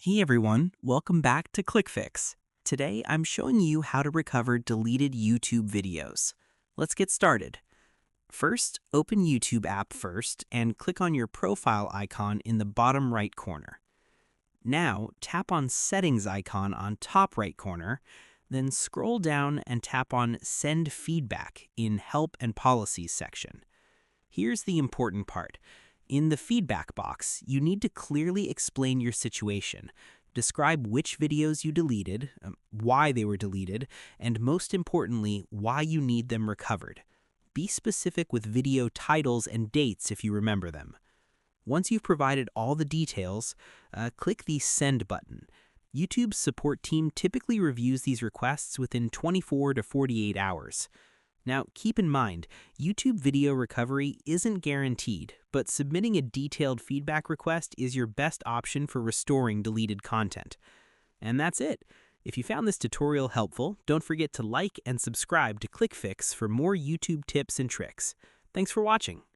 Hey everyone, welcome back to ClickFix. Today I'm showing you how to recover deleted YouTube videos. Let's get started. First, open YouTube app first and click on your profile icon in the bottom right corner. Now, tap on Settings icon on top right corner, then scroll down and tap on Send Feedback in Help and Policies section. Here's the important part. In the feedback box, you need to clearly explain your situation. Describe which videos you deleted, why they were deleted, and most importantly, why you need them recovered. Be specific with video titles and dates if you remember them. Once you've provided all the details, click the Send button. YouTube's support team typically reviews these requests within 24 to 48 hours. Now, keep in mind, YouTube video recovery isn't guaranteed, but submitting a detailed feedback request is your best option for restoring deleted content. And that's it. If you found this tutorial helpful, don't forget to like and subscribe to ClickFix for more YouTube tips and tricks. Thanks for watching.